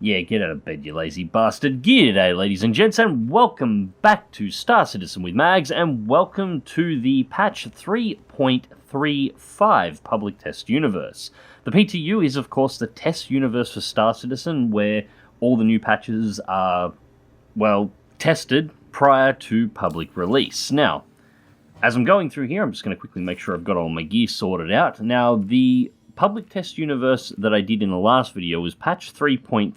Yeah, get out of bed, you lazy bastard. G'day, ladies and gents, and welcome back to Star Citizen with Mags, and welcome to the patch 3.35 public test universe. The PTU is, of course, the test universe for Star Citizen, where all the new patches are, well, tested prior to public release. Now, as I'm going through here, I'm just going to quickly make sure I've got all my gear sorted out. Now, the public test universe that I did in the last video was patch 3.3.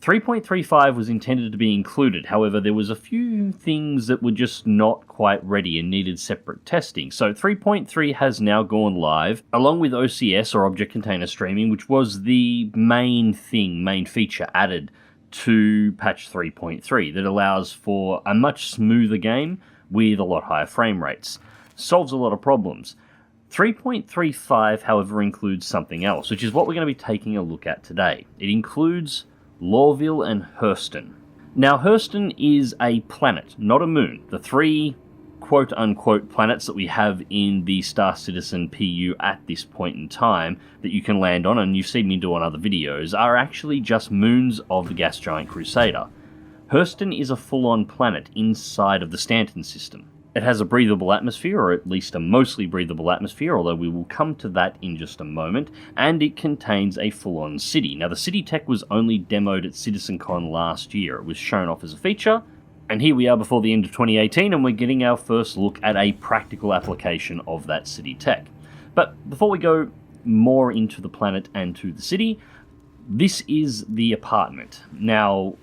3.35 was intended to be included, however there was a few things that were just not quite ready and needed separate testing. So 3.3 has now gone live, along with OCS, or Object Container Streaming, which was the main feature added to patch 3.3 that allows for a much smoother game with a lot higher frame rates. Solves a lot of problems. 3.35, however, includes something else, which is what we're going to be taking a look at today. It includes Lorville and Hurston. Now, Hurston is a planet, not a moon. The three quote-unquote planets that we have in the Star Citizen PU at this point in time that you can land on, and you've seen me do on other videos, are actually just moons of the gas giant Crusader. Hurston is a full-on planet inside of the Stanton system. It has a breathable atmosphere, or at least a mostly breathable atmosphere, although we will come to that in just a moment, and it contains a full-on city. Now, the city tech was only demoed at CitizenCon last year. It was shown off as a feature, and here we are before the end of 2018, and we're getting our first look at a practical application of that city tech. But before we go more into the planet and to the city, this is the apartment. Now,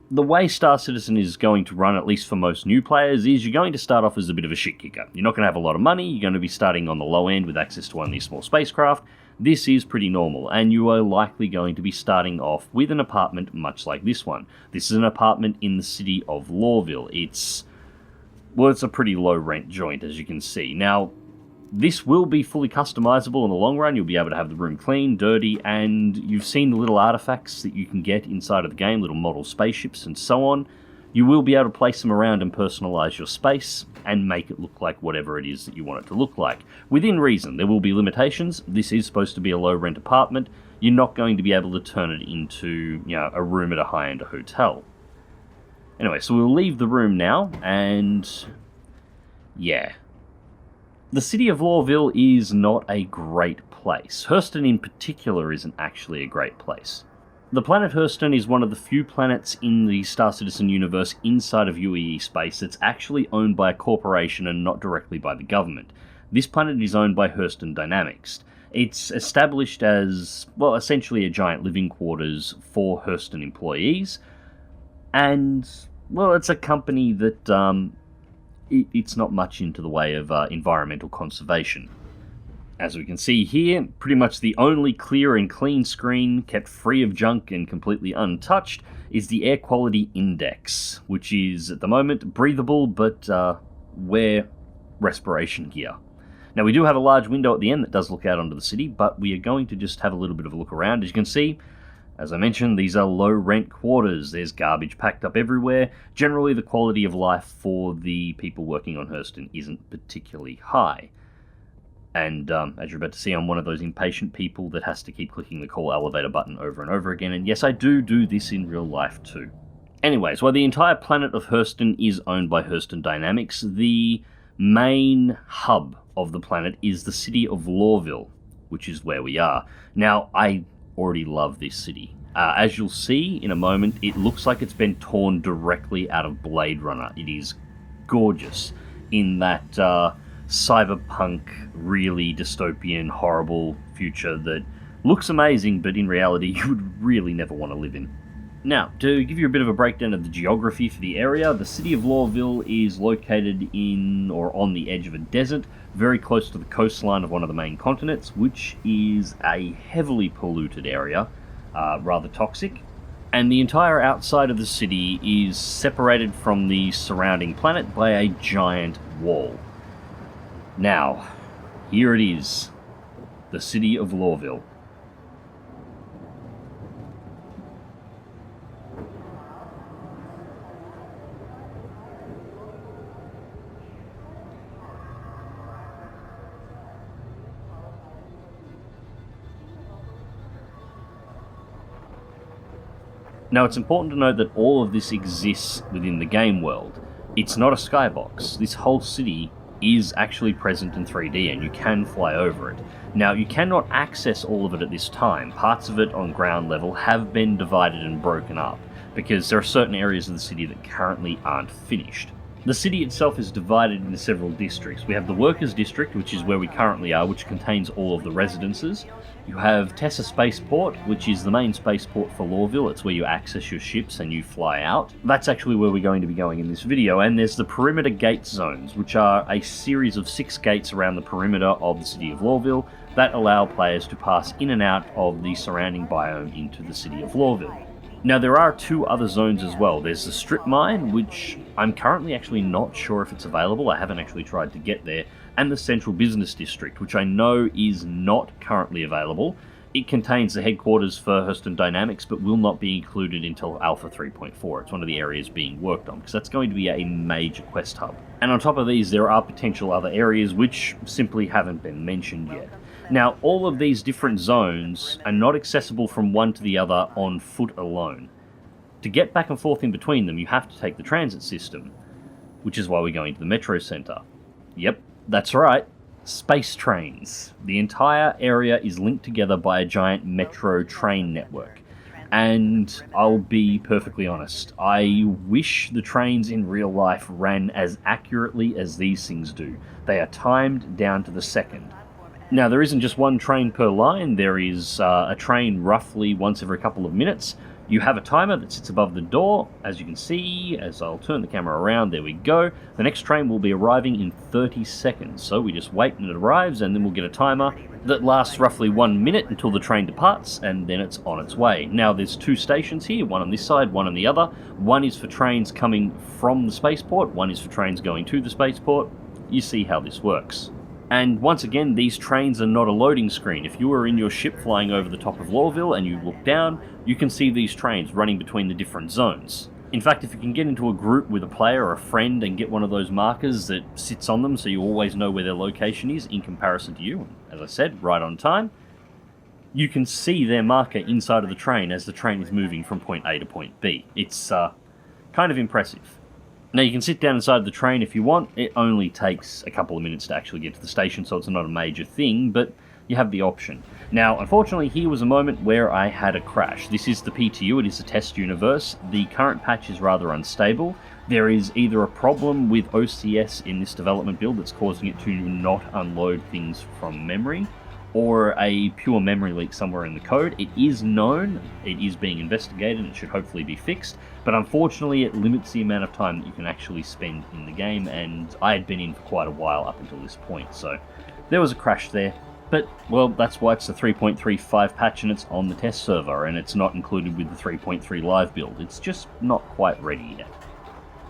the way Star Citizen is going to run, at least for most new players, is you're going to start off as a bit of a shit kicker. You're not going to have a lot of money, you're going to be starting on the low end with access to only a small spacecraft. This is pretty normal, and you are likely going to be starting off with an apartment much like this one. This is an apartment in the city of Lorville. It's a pretty low rent joint, as you can see. Now, this will be fully customizable in the long run. You'll be able to have the room clean, dirty, and you've seen the little artifacts that you can get inside of the game, little model spaceships and so on. You will be able to place them around and personalize your space and make it look like whatever it is that you want it to look like. Within reason, there will be limitations. This is supposed to be a low rent apartment. You're not going to be able to turn it into, a room at a high-end hotel. Anyway, so we'll leave the room now, and yeah. The city of Lorville is not a great place. Hurston in particular isn't actually a great place. The planet Hurston is one of the few planets in the Star Citizen universe inside of UEE space that's actually owned by a corporation and not directly by the government. This planet is owned by Hurston Dynamics. It's established as, well, essentially a giant living quarters for Hurston employees, and, well, it's a company that, it's not much into the way of environmental conservation. As we can see here, pretty much the only clear and clean screen kept free of junk and completely untouched is the Air Quality Index, which is at the moment breathable, but wear respiration gear. Now, we do have a large window at the end that does look out onto the city, but we are going to just have a little bit of a look around. As you can see, as I mentioned, these are low-rent quarters. There's garbage packed up everywhere. Generally, the quality of life for the people working on Hurston isn't particularly high. And as you're about to see, I'm one of those impatient people that has to keep clicking the call elevator button over and over again. And yes, I do this in real life too. Anyways, while the entire planet of Hurston is owned by Hurston Dynamics, the main hub of the planet is the city of Lorville, which is where we are. Now, I already love this city. As you'll see in a moment, it looks like it's been torn directly out of Blade Runner. It is gorgeous in that cyberpunk, really dystopian, horrible future that looks amazing, but in reality you would really never want to live in. Now, to give you a bit of a breakdown of the geography for the area, the city of Lorville is located in or on the edge of a desert, very close to the coastline of one of the main continents, which is a heavily polluted area, rather toxic. And the entire outside of the city is separated from the surrounding planet by a giant wall. Now, here it is, the city of Lorville. Now, it's important to note that all of this exists within the game world. It's not a skybox. This whole city is actually present in 3D and you can fly over it. Now, you cannot access all of it at this time. Parts of it on ground level have been divided and broken up because there are certain areas of the city that currently aren't finished. The city itself is divided into several districts. We have the Workers' District, which is where we currently are, which contains all of the residences. You have Tessa Spaceport, which is the main spaceport for Lorville. It's where you access your ships and you fly out. That's actually where we're going to be going in this video. And there's the perimeter gate zones, which are a series of 6 gates around the perimeter of the city of Lorville that allow players to pass in and out of the surrounding biome into the city of Lorville. Now, there are 2 other zones as well. There's the Strip Mine, which I'm currently actually not sure if it's available. I haven't actually tried to get there. And the Central Business District, which I know is not currently available. It contains the headquarters for Hurston Dynamics, but will not be included until Alpha 3.4. It's one of the areas being worked on, because that's going to be a major quest hub. And on top of these, there are potential other areas which simply haven't been mentioned yet. Now, all of these different zones are not accessible from one to the other on foot alone. To get back and forth in between them, you have to take the transit system, which is why we're going to the Metro Centre. Yep, that's right, space trains. The entire area is linked together by a giant metro train network. And I'll be perfectly honest, I wish the trains in real life ran as accurately as these things do. They are timed down to the second. Now, there isn't just one train per line, there is a train roughly once every couple of minutes. You have a timer that sits above the door, as you can see, as I'll turn the camera around, there we go. The next train will be arriving in 30 seconds, so we just wait and it arrives, and then we'll get a timer that lasts roughly 1 minute until the train departs, and then it's on its way. Now, there's 2 stations here, one on this side, one on the other. One is for trains coming from the spaceport, one is for trains going to the spaceport. You see how this works. And once again, these trains are not a loading screen. If you are in your ship flying over the top of Lorville and you look down, you can see these trains running between the different zones. In fact, if you can get into a group with a player or a friend and get one of those markers that sits on them so you always know where their location is in comparison to you, as I said, right on time, you can see their marker inside of the train as the train is moving from point A to point B. It's kind of impressive. Now, you can sit down inside the train if you want. It only takes a couple of minutes to actually get to the station, so it's not a major thing, but you have the option. Now, unfortunately, here was a moment where I had a crash. This is the P.T.U., it is a test universe. The current patch is rather unstable. There is either a problem with OCS in this development build that's causing it to not unload things from memory, or a pure memory leak somewhere in the code. It is known, it is being investigated, it should hopefully be fixed, but unfortunately it limits the amount of time that you can actually spend in the game, and I had been in for quite a while up until this point, so there was a crash there. But, well, that's why it's the 3.35 patch and it's on the test server, and it's not included with the 3.3 live build. It's just not quite ready yet.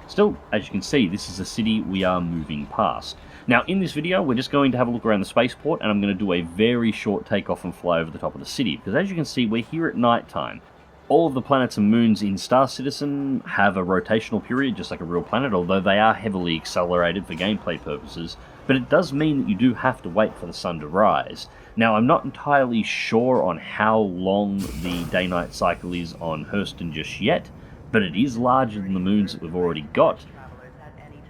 Still, as you can see, this is a city we are moving past. Now, in this video, we're just going to have a look around the spaceport, and I'm going to do a very short takeoff and fly over the top of the city, because as you can see, we're here at night time. All of the planets and moons in Star Citizen have a rotational period, just like a real planet, although they are heavily accelerated for gameplay purposes, but it does mean that you do have to wait for the sun to rise. Now, I'm not entirely sure on how long the day-night cycle is on Hurston just yet, but it is larger than the moons that we've already got.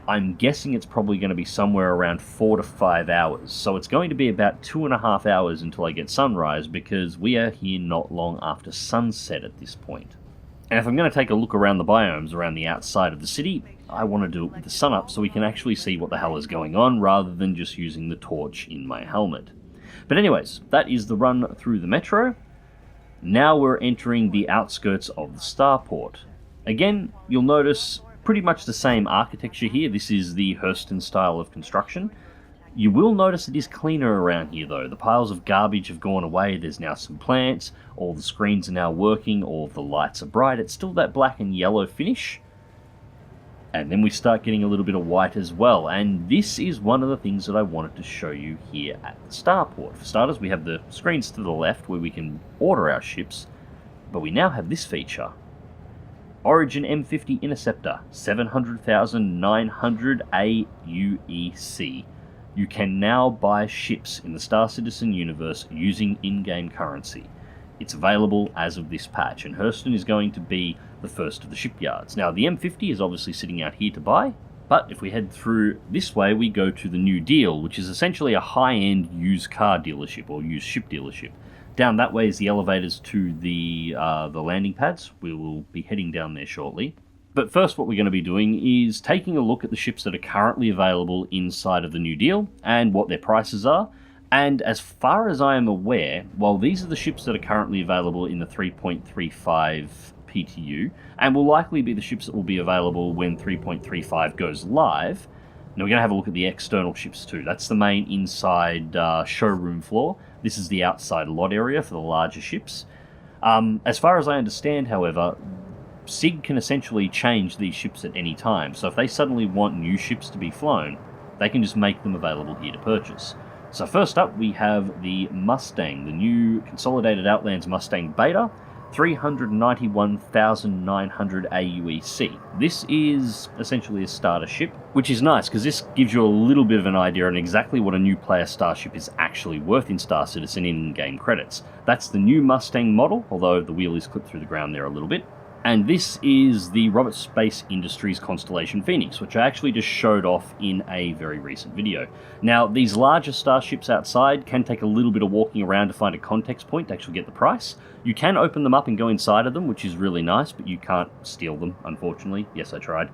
I'm guessing it's probably going to be somewhere around 4 to 5 hours, so it's going to be about 2.5 hours until I get sunrise, because we are here not long after sunset at this point. And if I'm going to take a look around the biomes around the outside of the city, I want to do it with the sun up so we can actually see what the hell is going on, rather than just using the torch in my helmet. But anyways, that is the run through the metro. Now we're entering the outskirts of the starport. Again, you'll notice pretty much the same architecture here. This is the Hurston style of construction. You will notice it is cleaner around here though. The piles of garbage have gone away, there's now some plants, all the screens are now working, all of the lights are bright. It's still that black and yellow finish. And then we start getting a little bit of white as well, and this is one of the things that I wanted to show you here at the starport. For starters, we have the screens to the left where we can order our ships, but we now have this feature. Origin M50 Interceptor, 700,900 AUEC. You can now buy ships in the Star Citizen universe using in-game currency. It's available as of this patch, and Hurston is going to be the first of the shipyards. Now, the M50 is obviously sitting out here to buy, but if we head through this way, we go to the New Deal, which is essentially a high-end used car dealership, or used ship dealership. Down that way is the elevators to the landing pads. We will be heading down there shortly. But first, what we're going to be doing is taking a look at the ships that are currently available inside of the New Deal and what their prices are. And as far as I am aware, while these are the ships that are currently available in the 3.35 PTU, and will likely be the ships that will be available when 3.35 goes live, now we're going to have a look at the external ships too. That's the main inside showroom floor. This is the outside lot area for the larger ships. As far as I understand, however, SIG can essentially change these ships at any time. So if they suddenly want new ships to be flown, they can just make them available here to purchase. So first up, we have the Mustang, the new Consolidated Outlands Mustang Beta, 391,900 AUEC. This is essentially a starter ship, which is nice because this gives you a little bit of an idea on exactly what a new player starship is actually worth in Star Citizen in-game credits. That's the new Mustang model, although the wheel is clipped through the ground there a little bit. And this is the Roberts Space Industries Constellation Phoenix, which I actually just showed off in a very recent video. Now, these larger starships outside can take a little bit of walking around to find a context point to actually get the price. You can open them up and go inside of them, which is really nice, but you can't steal them, unfortunately. Yes, I tried.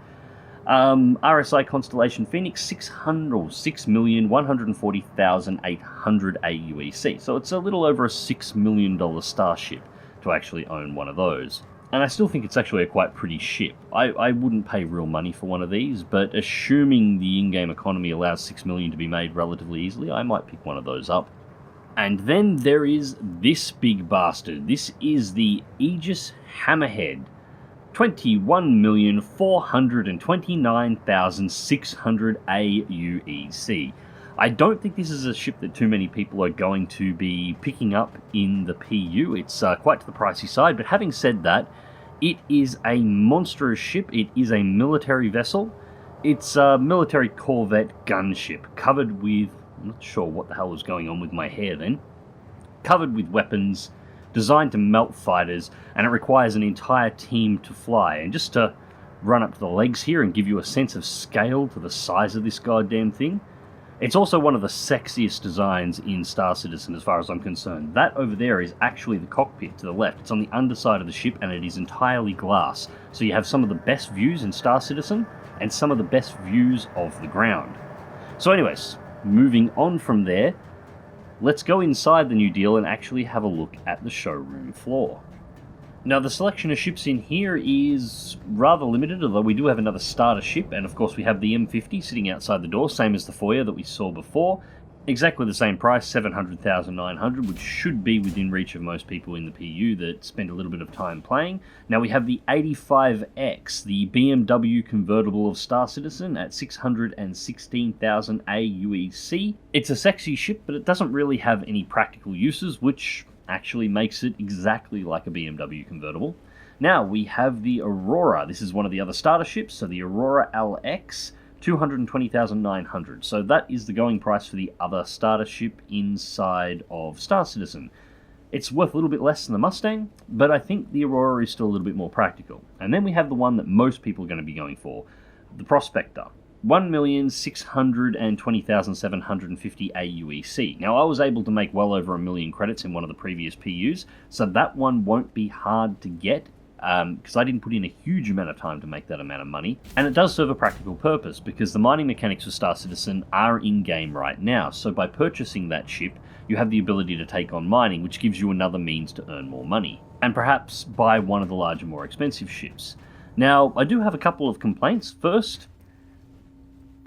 RSI Constellation Phoenix, 6,140,800 AUEC. So it's a little over a $6 million starship to actually own one of those. And I still think it's actually a quite pretty ship. I wouldn't pay real money for one of these, but assuming the in-game economy allows $6 million to be made relatively easily, I might pick one of those up. And then there is this big bastard. This is the Aegis Hammerhead. 21,429,600 AUEC. I don't think this is a ship that too many people are going to be picking up in the PU. It's quite to the pricey side, but having said that, it is a monstrous ship. It is a military vessel. It's a military corvette gunship covered with... I'm not sure what the hell was going on with my hair then. Covered with weapons, designed to melt fighters, and it requires an entire team to fly. And just to run up to the legs here and give you a sense of scale to the size of this goddamn thing, it's also one of the sexiest designs in Star Citizen as far as I'm concerned. That over there is actually the cockpit to the left. It's on the underside of the ship and it is entirely glass. So you have some of the best views in Star Citizen and some of the best views of the ground. So anyways, moving on from there, let's go inside the New Deal and actually have a look at the showroom floor. Now, the selection of ships in here is rather limited, although we do have another starter ship, and of course we have the M50 sitting outside the door, same as the foyer that we saw before. Exactly the same price, 700,900, which should be within reach of most people in the PU that spend a little bit of time playing. Now we have the 85X, the BMW convertible of Star Citizen at 616,000 AUEC. It's a sexy ship, but it doesn't really have any practical uses, which actually makes it exactly like a BMW convertible. Now we have the Aurora. This is one of the other starter ships, so the Aurora LX, 220,900. So that is the going price for the other starter ship inside of Star Citizen. It's worth a little bit less than the Mustang, but I think the Aurora is still a little bit more practical. And then we have the one that most people are going to be going for, the Prospector. 1,620,750 AUEC. Now, I was able to make well over 1 million credits in one of the previous PUs, so that one won't be hard to get, because I didn't put in a huge amount of time to make that amount of money. And it does serve a practical purpose, because the mining mechanics for Star Citizen are in-game right now, so by purchasing that ship, you have the ability to take on mining, which gives you another means to earn more money, and perhaps buy one of the larger, more expensive ships. Now, I do have a couple of complaints. First,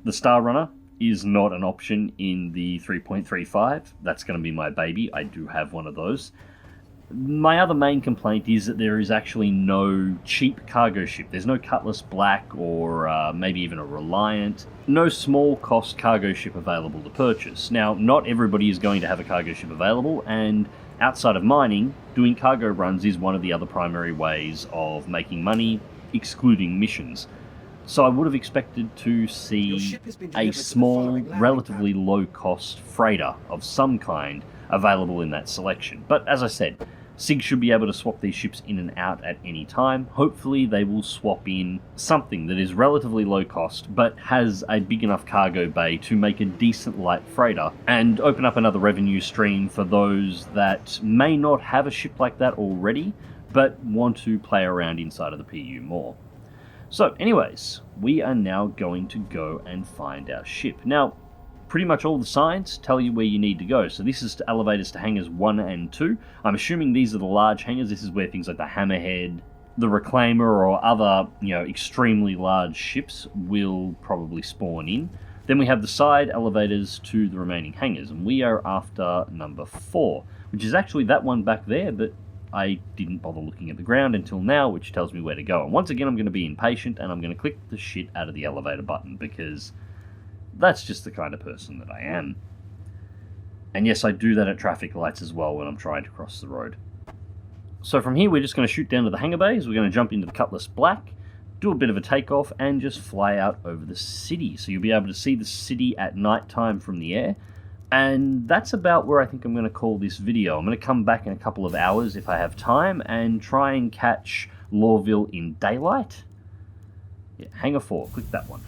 the Star Runner is not an option in the 3.35. That's going to be my baby. I do have one of those. My other main complaint is that there is actually no cheap cargo ship. There's no Cutlass Black or maybe even a Reliant. No small cost cargo ship available to purchase. Now, not everybody is going to have a cargo ship available, and outside of mining, doing cargo runs is one of the other primary ways of making money, excluding missions. So I would have expected to see a small, relatively low-cost freighter of some kind available in that selection. But as I said, SIG should be able to swap these ships in and out at any time. Hopefully they will swap in something that is relatively low cost, but has a big enough cargo bay to make a decent light freighter, and open up another revenue stream for those that may not have a ship like that already, but want to play around inside of the PU more. So anyways, we are now going to go and find our ship. Now, pretty much all the signs tell you where you need to go. So this is to elevators to hangars 1 and 2. I'm assuming these are the large hangars. This is where things like the Hammerhead, the Reclaimer, or other, extremely large ships will probably spawn in. Then we have the side elevators to the remaining hangars, and we are after number 4, which is actually that one back there, but I didn't bother looking at the ground until now, which tells me where to go. And once again, I'm going to be impatient, and I'm going to click the shit out of the elevator button, because that's just the kind of person that I am. And yes, I do that at traffic lights as well when I'm trying to cross the road. So from here, we're just going to shoot down to the hangar bays. We're going to jump into the Cutlass Black, do a bit of a takeoff, and just fly out over the city. So you'll be able to see the city at night time from the air. And that's about where I think I'm going to call this video. I'm going to come back in a couple of hours if I have time and try and catch Lorville in daylight. Yeah, Hangar 4, click that one.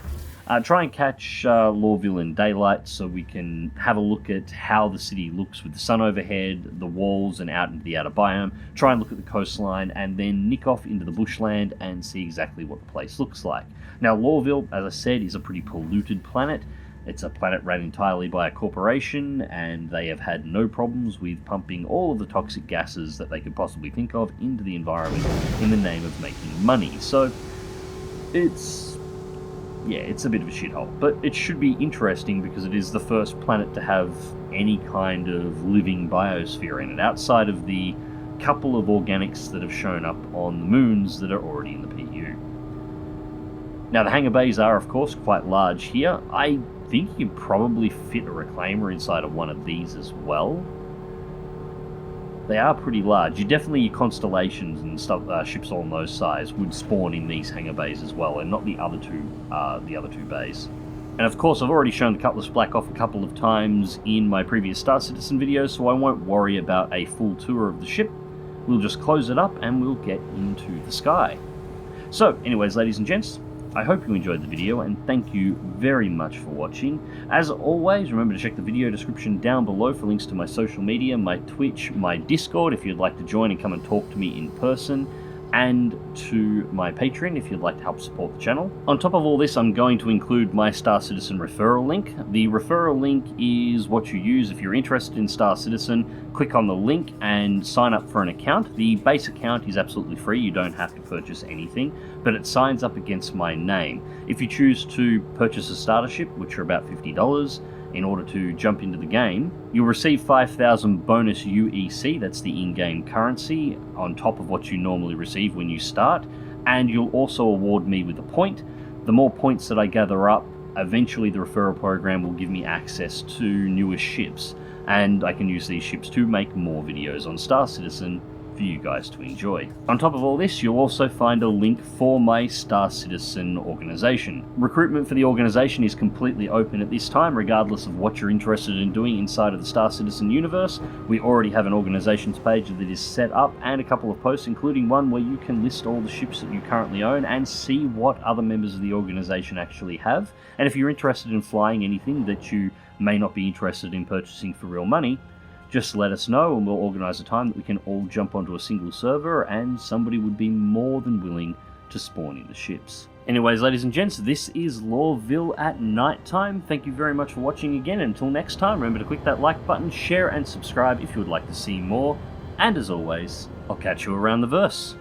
Try and catch Lorville in daylight so we can have a look at how the city looks with the sun overhead, the walls, and out into the outer biome. Try and look at the coastline, and then nick off into the bushland and see exactly what the place looks like. Now, Lorville, as I said, is a pretty polluted planet. It's a planet run entirely by a corporation, and they have had no problems with pumping all of the toxic gases that they could possibly think of into the environment in the name of making money. So, it's a bit of a shithole, but it should be interesting because it is the first planet to have any kind of living biosphere in it, outside of the couple of organics that have shown up on the moons that are already in the PU. Now, the hangar bays are, of course, quite large here. I think you probably fit a reclaimer inside of one of these as well. They are pretty large. Your Constellations and stuff, ships on those size would spawn in these hangar bays as well, and not the other two bays. And of course, I've already shown the Cutlass Black off a couple of times in my previous Star Citizen videos, so I won't worry about a full tour of the ship. We'll just close it up and we'll get into the sky. So, anyways, ladies and gents, I hope you enjoyed the video, and thank you very much for watching. As always, remember to check the video description down below for links to my social media, my Twitch, my Discord if you'd like to join and come and talk to me in person, and to my Patreon if you'd like to help support the channel. On top of all this, I'm going to include my Star Citizen referral link. The referral link is what you use if you're interested in Star Citizen. Click on the link and sign up for an account. The base account is absolutely free, you don't have to purchase anything, but it signs up against my name. If you choose to purchase a starter ship, which are about $50, in order to jump into the game, you'll receive 5,000 bonus UEC, that's the in-game currency, on top of what you normally receive when you start, and you'll also award me with a point. The more points that I gather up, eventually the referral program will give me access to newer ships, and I can use these ships to make more videos on Star Citizen for you guys to enjoy. On top of all this, you'll also find a link for my Star Citizen organization. Recruitment for the organization is completely open at this time, regardless of what you're interested in doing inside of the Star Citizen universe. We already have an organizations page that is set up, and a couple of posts, including one where you can list all the ships that you currently own and see what other members of the organization actually have. And if you're interested in flying anything that you may not be interested in purchasing for real money, just let us know and we'll organise a time that we can all jump onto a single server and somebody would be more than willing to spawn in the ships. Anyways, ladies and gents, this is Lorville at night time. Thank you very much for watching again. Until next time, remember to click that like button, share and subscribe if you would like to see more. And as always, I'll catch you around the verse.